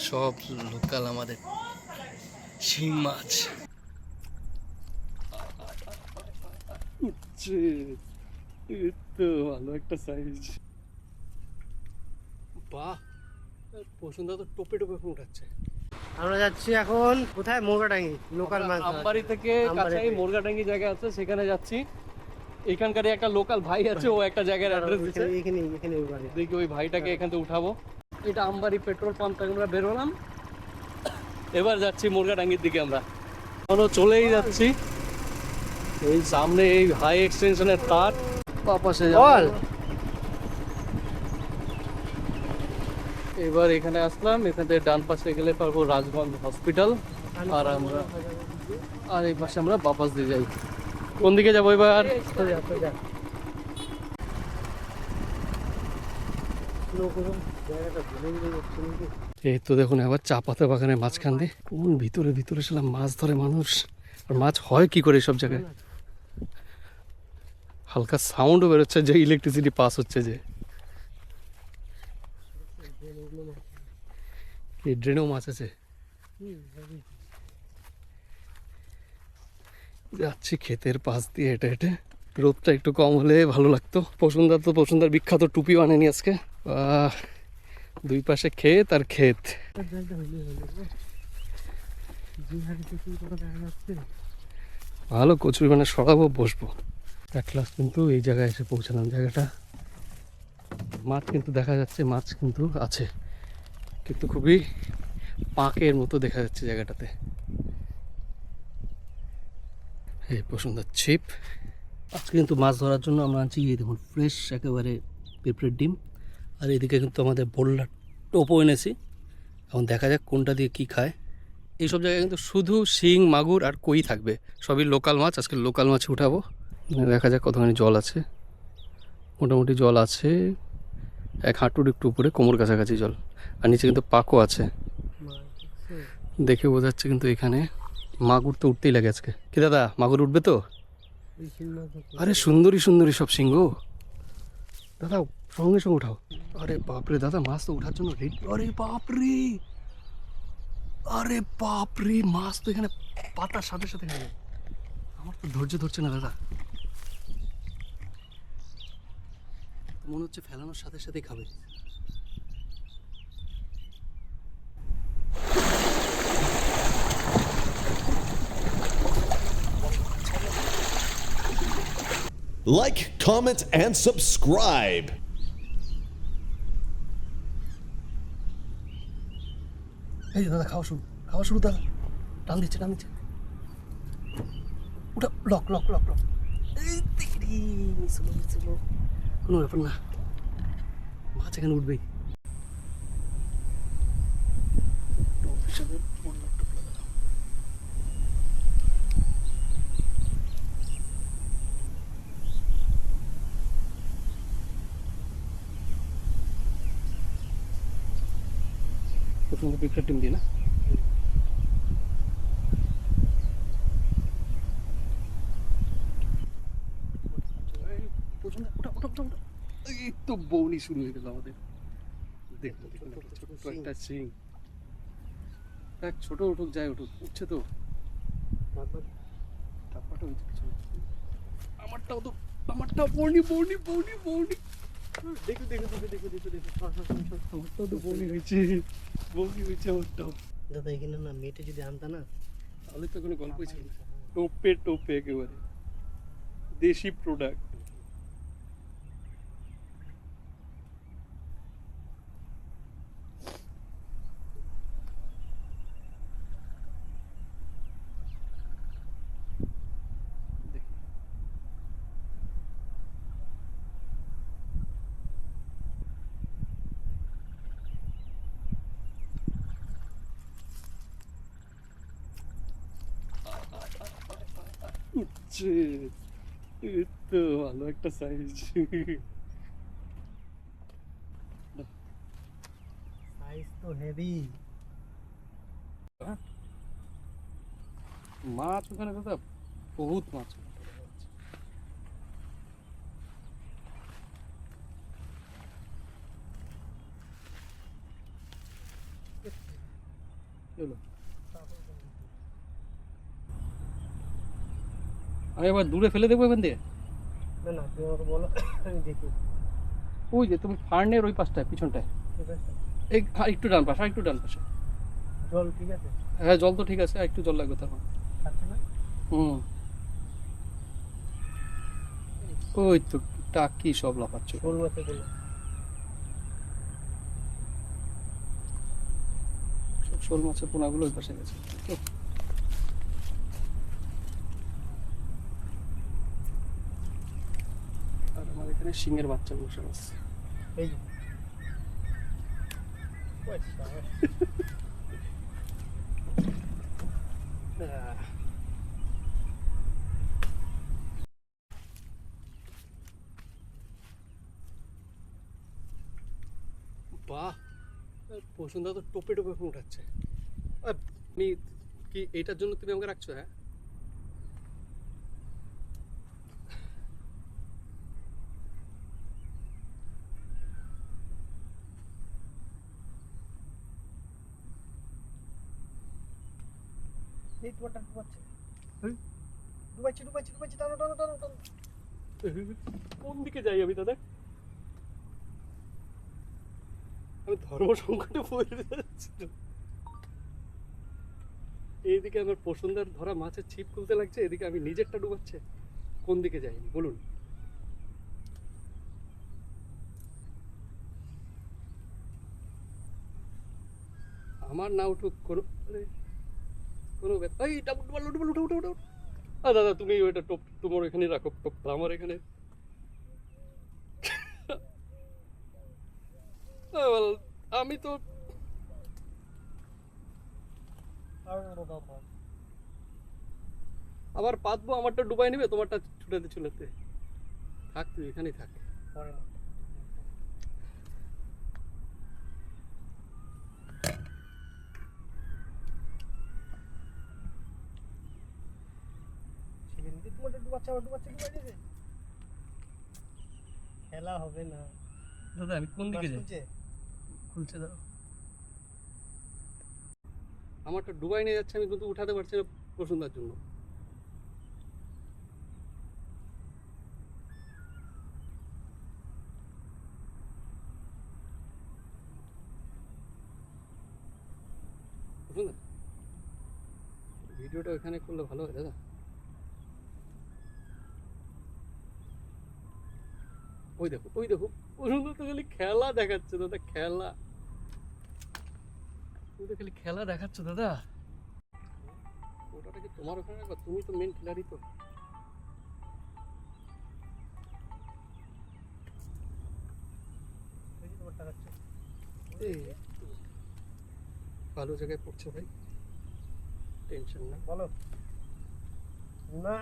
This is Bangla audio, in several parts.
সব লোকাল আমাদের শিং মাছ উঠছে। এই তো ভালো একটা সাইজ। বাহ, পছন্দ তো টোপে টোপে ফুল উঠাচ্ছে। আমরা যাচ্ছি এখন কোথায়? মোরগাডাঙ্গি, লোকাল মাছ ধরার আমবাড়ি জন্য। থেকে আমবাড়ি কাছাই থেকে। মোরগাডাঙ্গি জায়গা আছে, সেখানে যাচ্ছি। এখানকারই একটা লোকাল ভাই আছে, ও একটা জায়গার অ্যাড্রেস দিচ্ছে। এখানে ওই বাড়ি। দেখি ওই ভাইটাকে এখান থেকে উঠাবো। এটা আমবাড়ি পেট্রোল পাম্প থেকে আমরা বেরোলাম, এবার যাচ্ছি মোরগাডাঙ্গির দিকে। আমরা এখনো চলেই যাচ্ছি। এই সামনে এই হাই এক্সটেনশনের তার পাশে বল। এবার এখানে আসলাম, এখান থেকে ডান পাশে গেলে পারবো রাজগঞ্জ হসপিটাল। আর এই পাশে আমরা বাপাস দিয়ে যাই। কোন দিকে যাবো এবার? এই তো দেখুন এবার চা পাতা বাগানের মাঝখান দিয়ে কোন ভিতরে ভিতরে ছিলাম মাছ ধরে মানুষ। আর মাছ হয় কি করে সব জায়গায়? হালকা সাউন্ডও বেরোচ্ছে যে ইলেকট্রিসিটি পাস হচ্ছে, যে এই ড্রেনেও মাছ আছে। যাচ্ছি ক্ষেতের পাশ দিয়ে হেঁটে হেঁটে। রোদটা একটু কম হলে ভালো লাগতো। পছন্দার বিখ্যাত টুপি বানায়নি আজকে। দুই পাশে ক্ষেত আর ক্ষেত। ভালো কচুরি মানে সরাবো, বসবো। এক ক্লাস কিন্তু এই জায়গায় এসে পৌঁছালাম। জায়গাটা মাছ কিন্তু দেখা যাচ্ছে, মাছ কিন্তু আছে, কিন্তু খুবই পাঁকের মতো দেখা যাচ্ছে জায়গাটাতে। এই পছন্দের ছিপ। আজকে কিন্তু মাছ ধরার জন্য আমরা আনছি, এই দেখুন ফ্রেশ একেবারে পেঁপড়ের ডিম। আর এদিকে কিন্তু আমাদের বোল্লার টোপও এনেছি। এখন দেখা যাক কোনটা দিয়ে কি খায়। এইসব জায়গায় কিন্তু শুধু শিং, মাগুর আর কই থাকবে, সবই লোকাল মাছ। আজকে লোকাল মাছ উঠাবো। দেখা যাক কতখানি জল আছে। মোটামুটি জল আছে, এক হাঁটুর একটু উপরে, কোমর কাছাকাছি জল। আর নিচে কিন্তু পাকও আছে, দেখে বোঝাচ্ছে। কিন্তু এখানে মাগুর তো উঠতেই লাগে আজকে। কি দাদা, মাগুর উঠবে তো? আরে সুন্দরী সুন্দরী সব সিংহ দাদা, সঙ্গে সঙ্গে উঠাও। আরে বাপরে দাদা, মাছ তো ওঠার জন্য রেডি। আরে বাপরে, আরে বাপরে, মাছ তো এখানে পাতার সাথে সাথে খাবে। আমার তো ধৈর্য ধরছে না দাদা, মনে হচ্ছে ফেলানোর সাথে সাথে খাবে। Like, comment, and subscribe. এই দাদা, খাওয়া শুরু দাদা। টান দিচ্ছে ওটা লক লক লক লক। এই তেরি, মিস হলো। কোনো ব্যাপার না, মাছ এখানে উঠবেই। প্রথমে পিকটা টিম দিই না। এই তো বৌনি শুরু হয়ে গেল আমাদের। দেখুন ছোট্ট একটা সিং। ছোট উঠুক, যাই উঠুক, উঠছে তো। টাপাটা হয়েছে পিছনে। আমারটাও বৌনি। আমারটাও তো বৌনি হয়েছে আমারটাও। দাদা এখানে না মেটে যদি আনতা না, তাহলে তো কোনো গল্পই ছিল না। টোপে একেবারে দেশি প্রোডাক্ট। উঠছে, এই তো ভালো একটা সাইজ। সাইজ তো হেভি। মাছ ওখানে দাদা, বহুত মাছ। কি হলো? আমি এবার দূরে ফেলে দেবো এখান দিয়ে। না না, তুমি আমাকে বলো, আমি দেখি। ওই যে তুমি ফার্নের ওই পাশটায় পিছনটায়, ঠিক আছে, এই একটু ডান পাশে, একটু ডান পাশে। জল ঠিক আছে, হ্যাঁ জল তো ঠিক আছে, আর একটু জল লাগবে তখন। থাকছে না? হুম, ওই তো টাকি সব লাফাচ্ছ। শোল মাছে গুলো। সব শোল মাছের পোনাগুলো ওই পাশে গেছে। তো আর আমার এখানে শিঙের বাচ্চা বসে আছে। এই যে ওই শালা। আহ, বাহ, বসুন্ধরা তো টোপে টোপে ফোন উঠাচ্ছে। আমি কি এইটার জন্য তুমি আমাকে রাখছো? হ্যাঁ, এই তোমারটা ডুবাচ্ছে, ডুবাচ্ছি ডুবাচ্ছি ডুবাচ্ছি, টানো টানো টানো টানো। কোন দিকে যাই আমি দাদা? আমি ধর্ম সংকটে পড়ে যাচ্ছি তো। এইদিকে আমার পছন্দের ধরা মাছের ছিপ খুলতে লাগছে, এদিকে আমি নিজেরটা ডুবাচ্ছে। কোন দিকে যাই বলুন? আমার না উঠুক কোনো, আরে, কোনো এই ডুবাল ডুবাল, উঠো উঠো উঠো। দাদা তুমি ওইটা টোপ তোমার এখানে রাখো, টোপটা আমার এখানে। well, আমি তো আবার পাতবো, আমারটা ডুবাই নেবে, তোমারটা ছুটাতে ছুটাতে। থাক তুই এখানেই থাক। পরে না, সেদিনকে তোমারটা ডুবাচ্ছে, আবার ডুবাচ্ছে, ডুবাই দিয়েছে। খেলা হবে না। দাদা আমি কোন দিকে মাছ যাই? খুলছে? খুলছে দাও। আমারটা ডুবাই নিয়ে যাচ্ছে, আমি কিন্তু উঠাতে পারছি না বসুন্ধার জন্য। বসুন্ধা, ভিডিওটা ওখানে করলে ভালো হয় দাদা। ওই দেখো ওই দেখো, বসুন্ধা তো খালি খেলা দেখাচ্ছে দাদা, খেলা। তুমি তো খালি খেলা দেখাচ্ছ দাদা। ওটাটা কি তোমার ওখানে রাখো? তুমি তো মেন খিলাড়ি তো। এই যে তোমারটা খাচ্ছে। এই তো ভালো জায়গায় পড়ছে ভাই, টেনশন না। বলো না,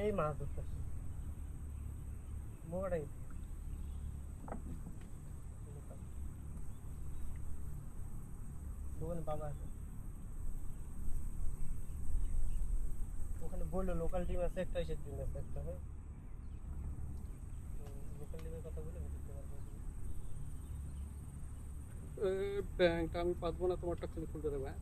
এই মাছ ধরতেছে মোটাই। দোকানে বাবা আছে, ওখানে বললো লোকাল টিম আছে একটা, এসে টিম আছে একটা। হ্যাঁ, লোকাল টিমের কথা বলে আমি দিতে পারবো। ব্যাংকটা আমি পাতবো না, তোমারটা খালি খুলতে দেবো। হ্যাঁ,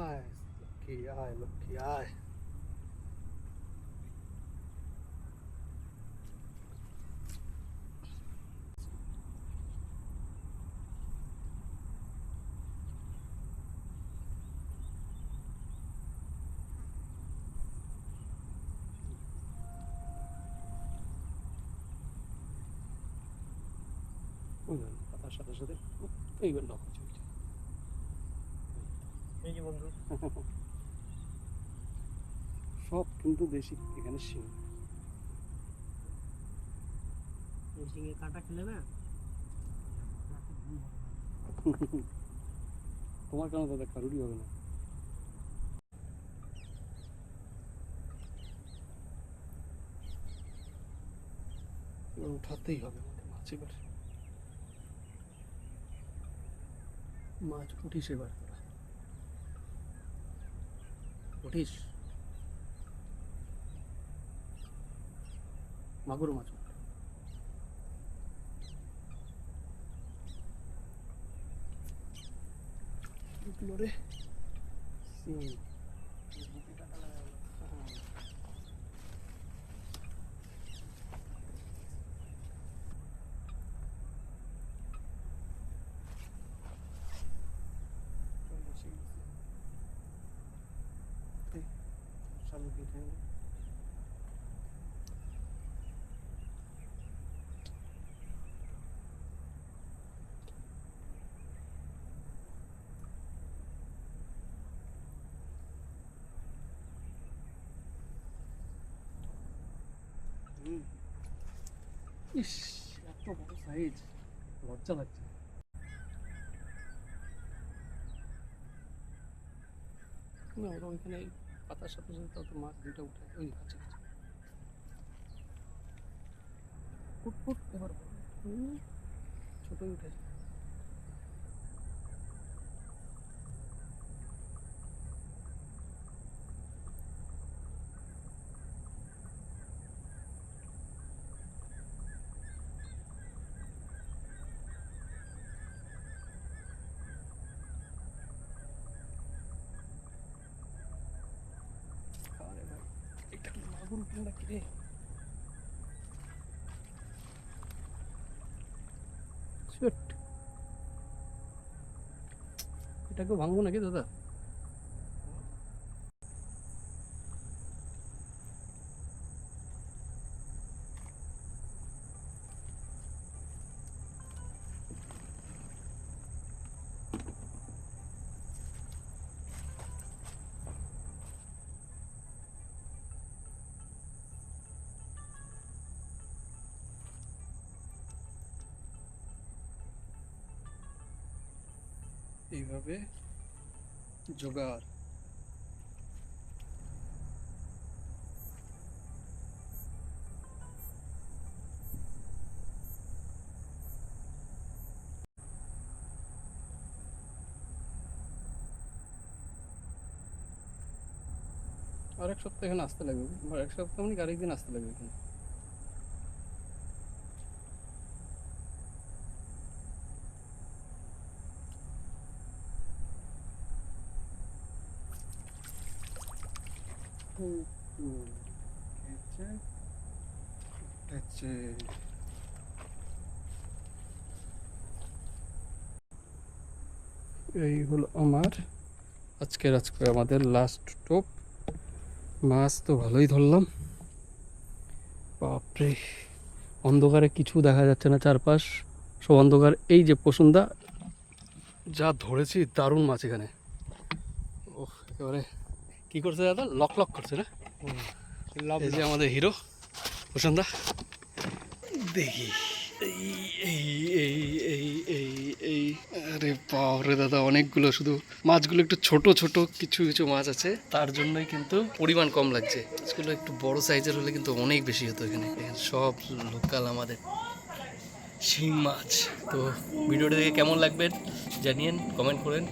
আয় লক্ষ্মী, আয় লক্ষ্মী, আয়। ওই দেখো, পাতার সাথে সাথে এইবার লক্ষ্য চলছে। এই যে বন্ধু, সব কিন্তু দেশি এখানে শিং। এই ঝিঙে কাঁটা খেলে না তোমার কেন দাদা, কারুরই হবে না। এবার উঠাতেই হবে আমাকে মাছ, এবার মাছ উঠিস, এবার তোরা উঠিস। মাগুর মাছ রে ইস, এত বড় সাইজ, লজ্জা লাগছে। না ওরা ওইখানে পাতার সাথে সাথে তত মাছ দুটো উঠে ওই কাছে ফুট ফুট এবার ছোটই উঠেছে। আরে ভাই এটা কি মাগুর উঠে নাকি রে? Shit. এটাকে ভাঙবো নাকি দাদা? এইভাবে জোগাড়। আর এক সপ্তাহ এখানে আসতে লাগবে, আর এক সপ্তাহ মানে আরেকদিন আসতে লাগবে এখানে। এই হলো আমার আজকে আমাদের লাস্ট টোপ। মাছ তো ভালোই ধরলাম। বাপরে, অন্ধকারে কিছু দেখা যাচ্ছে না, চারপাশ সব অন্ধকার। এই যে পশুন্দা যা ধরেছি, দারুণ মাছ এখানে। ও একেবারে কি করছে দাদা, লক লক করছে না? এই যে আমাদের হিরো পশুন্দা, দেখি এই এই এই এই এই এই আরে বাপরে দাদা, অনেকগুলো। শুধু মাছগুলো একটু ছোট ছোট কিছু কিছু মাছ আছে, তার জন্যই কিন্তু পরিমাণ কম লাগছে। মাছগুলো একটু বড় সাইজের হলে কিন্তু অনেক বেশি হতো এখানে। সব লোকাল আমাদের শিং মাছ। তো ভিডিওটা দেখে কেমন লাগবে জানিয়েন, কমেন্ট করেন।